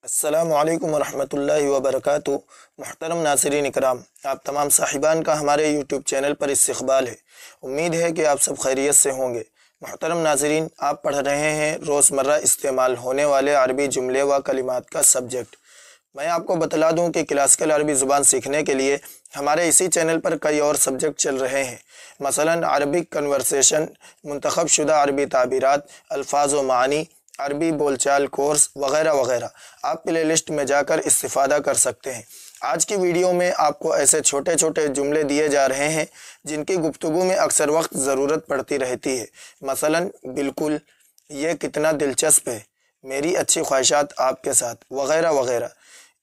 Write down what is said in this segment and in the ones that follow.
السلام علیکم ورحمۃ اللہ وبرکاتہ۔ محترم ناظرین اکرام، آپ تمام صاحبان کا ہمارے یوٹیوب چینل پر استقبال ہے۔ امید ہے کہ آپ سب خیریت سے ہوں گے۔ محترم ناظرین، آپ پڑھ رہے ہیں روزمرہ استعمال ہونے والے عربی جملے و کلمات کا سبجیکٹ۔ میں آپ کو بتلا دوں کہ کلاسیکل عربی زبان سیکھنے کے لیے ہمارے اسی چینل پر کئی اور سبجیکٹ چل رہے ہیں، مثلا عربک کنورسیشن، منتخب شدہ عربی تعبیرات، الفاظ و معانی، عربی بول چال کورس وغیرہ وغیرہ۔ آپ پلے لسٹ میں جا کر استفادہ کر سکتے ہیں۔ آج کی ویڈیو میں آپ کو ایسے چھوٹے چھوٹے جملے دیے جا رہے ہیں جن کی گفتگو میں اکثر وقت ضرورت پڑتی رہتی ہے، مثلا بالکل، یہ کتنا دلچسپ ہے، میری اچھی خواہشات آپ کے ساتھ، وغیرہ وغیرہ۔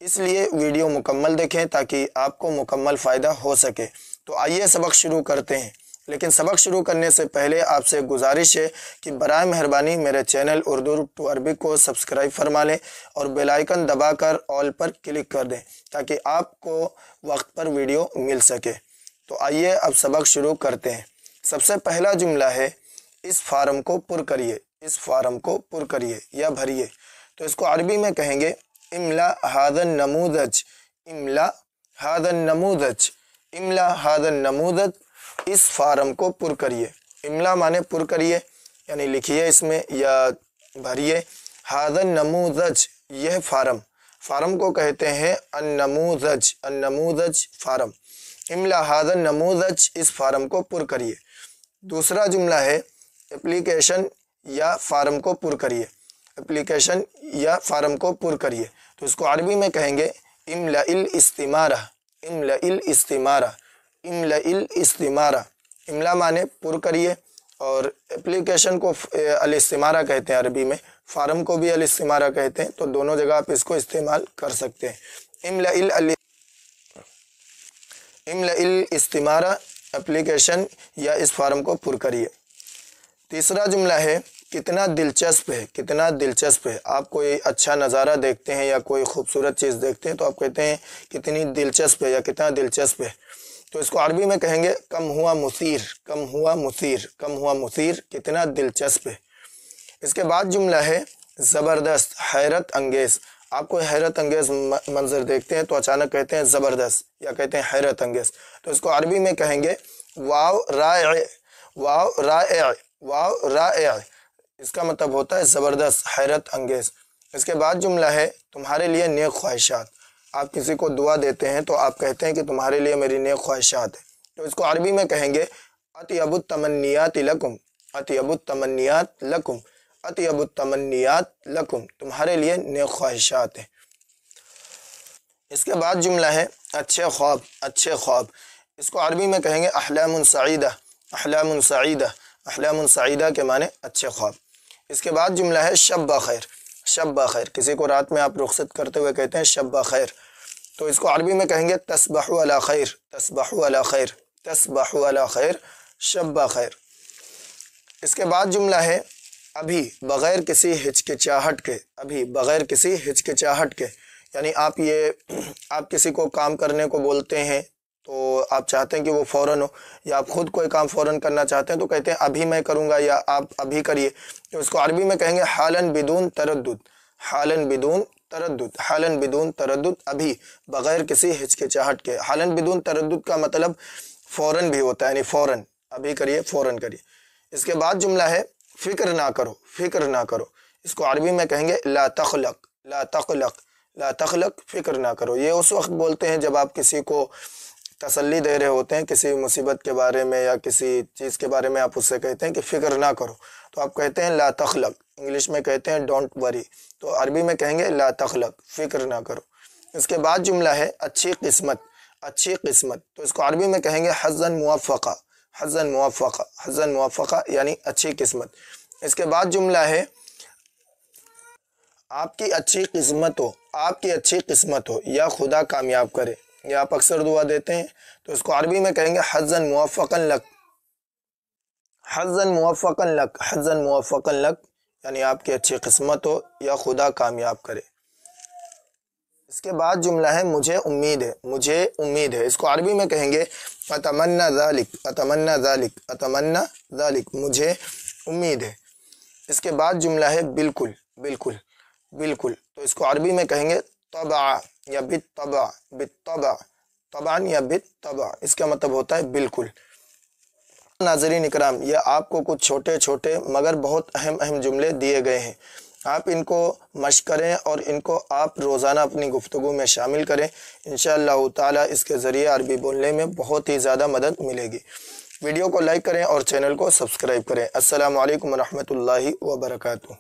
اس لیے ویڈیو مکمل دیکھیں تاکہ آپ کو مکمل فائدہ ہو سکے۔ تو آئیے سبق شروع کرتے ہیں، لیکن سبق شروع کرنے سے پہلے آپ سے گزارش ہے کہ برائے مہربانی میرے چینل اردو ٹو عربک کو سبسکرائب فرما لیں اور بیل آئیکن دبا کر آل پر کلک کر دیں تاکہ آپ کو وقت پر ویڈیو مل سکے۔ تو آئیے اب سبق شروع کرتے ہیں۔ سب سے پہلا جملہ ہے، اس فارم کو پر کریے، اس فارم کو پر کریے یا بھریے۔ تو اس کو عربی میں کہیں گے املا هذا النموذج، املا هذا النموذج، املا هذا النموذج، اس فارم کو پر کریے۔ املا مانے پر کریے، یعنی لکھیے اس میں یا بھریے۔ هذا النموذج، یہ فارم، فارم کو کہتے ہیں النموذج، النموذج فارم۔ املا هذا النموذج، اس فارم کو پر کریے۔ دوسرا جملہ ہے اپلیکیشن یا فارم کو پر کریے، اپلیکیشن یا فارم کو پر کریے۔ تو اس کو عربی میں کہیں گے املأ الاستمارہ، املأ الاستمارہ، املأ الاستمارہ۔ املا مانے پر کریے، اور اپلیکیشن کو الاستمارہ کہتے ہیں عربی میں، فارم کو بھی الاستمارہ کہتے ہیں، تو دونوں جگہ آپ اس کو استعمال کر سکتے ہیں۔ املأ الاستمارہ، اپلیکیشن یا اس فارم کو پر کریے۔ تیسرا جملہ ہے کتنا دلچسپ ہے، کتنا دلچسپ ہے۔ آپ کوئی اچھا نظارہ دیکھتے ہیں یا کوئی خوبصورت چیز دیکھتے ہیں تو آپ کہتے ہیں کتنی دلچسپ ہے یا کتنا دلچسپ ہے۔ تو اس کو عربی میں کہیں گے کم ہوا مثیر، کم ہوا مثیر، کم ہوا مثیر، کتنا دلچسپ ہے۔ اس کے بعد جملہ ہے زبردست، حیرت انگیز۔ آپ کوئی حیرت انگیز منظر دیکھتے ہیں تو اچانک کہتے ہیں زبردست یا کہتے ہیں حیرت انگیز۔ تو اس کو عربی میں کہیں گے واو رائع، واو رائع، واو رائع۔ اس کا مطلب ہوتا ہے زبردست، حیرت انگیز۔ اس کے بعد جملہ ہے تمہارے لیے نیک خواہشات۔ آپ کسی کو دعا دیتے ہیں تو آپ کہتے ہیں کہ تمہارے لیے میری نیک خواہشات ہیں۔ تو اس کو عربی میں کہیں گے اطیب التمنیات لکم، اطیب التمنیات لکم، اطیب التمنیات لکم، تمہارے لیے نیک خواہشات ہیں۔ اس کے بعد جملہ ہے اچھے خواب، اچھے خواب۔ اس کو عربی میں کہیں گے احلام سعیدہ، احلام سعیدہ، احلام سعیدہ کے معنی اچھے خواب۔ اس کے بعد جملہ ہے شب بخیر، شب بخیر۔ کسی کو رات میں آپ رخصت کرتے ہوئے کہتے ہیں شب بخیر، تو اس کو عربی میں کہیں گے تصبحوا علی خیر، تصبحوا علی خیر، تصبحوا علی خیر، شب بخیر۔ اس کے بعد جملہ ہے ابھی، بغیر کسی ہچکچاہٹ کے، ابھی بغیر کسی ہچکچاہٹ کے، یعنی آپ کسی کو کام کرنے کو بولتے ہیں تو آپ چاہتے ہیں کہ وہ فوراً ہو، یا آپ خود کوئی کام فوراً کرنا چاہتے ہیں تو کہتے ہیں ابھی میں کروں گا یا آپ ابھی کریے۔ تو اس کو عربی میں کہیں گے حالاً بدون تردد، حالاً بدون تردد، حالاً بدون تردد، ابھی بغیر کسی ہچکچاہٹ کے۔ حالاً بدون تردد کا مطلب فوراً بھی ہوتا ہے، یعنی فوراً، ابھی کریے، فوراً کریے۔ اس کے بعد جملہ ہے فکر نہ کرو، فکر نہ کرو۔ اس کو عربی میں کہیں گے لا تقلق، لا تقلق، لا تقلق، فکر نہ کرو۔ یہ اس وقت بولتے ہیں جب آپ کسی کو تسلی دے رہے ہوتے ہیں کسی مصیبت کے بارے میں یا کسی چیز کے بارے میں، آپ اس سے کہتے ہیں کہ فکر نہ کرو، تو آپ کہتے ہیں لا تقلق، انگلش میں کہتے ہیں ڈونٹ وری، تو عربی میں کہیں گے لا تقلق، فکر نہ کرو۔ اس کے بعد جملہ ہے اچھی قسمت، اچھی قسمت۔ تو اس کو عربی میں کہیں گے حظاً موفقہ، حظاً موفقہ، حظاً موفقہ، یعنی اچھی قسمت۔ اس کے بعد جملہ ہے آپ کی اچھی قسمت ہو، آپ کی اچھی قسمت ہو یا خدا کامیاب کرے، یہ آپ اکثر دعا دیتے ہیں، تو اس کو عربی میں کہیں گے حظاً موفقا لک، حظاً موفقا لک، حظاً موفقا لک، یعنی آپ کی اچھی قسمت ہو یا خدا کامیاب کرے۔ اس کے بعد جملہ ہے مجھے امید ہے، مجھے امید ہے۔ اس کو عربی میں کہیں گے اتمنى ذلك، اتمنى ذلك، اتمنى ذلك، مجھے امید ہے۔ اس کے بعد جملہ ہے بالکل، بالکل۔ بالکل، تو اس کو عربی میں کہیں گے طبع یا بالطبع، بالطبع، طبعا یا بالطبع، اس کا مطلب ہوتا ہے بالکل۔ ناظرین اکرام، یہ آپ کو کچھ چھوٹے چھوٹے مگر بہت اہم جملے دیے گئے ہیں، آپ ان کو مشق کریں اور ان کو آپ روزانہ اپنی گفتگو میں شامل کریں، انشاءاللہ تعالی اس کے ذریعے عربی بولنے میں بہت ہی زیادہ مدد ملے گی۔ ویڈیو کو لائک کریں اور چینل کو سبسکرائب کریں۔ السلام علیکم ورحمۃ اللہ وبرکاتہ۔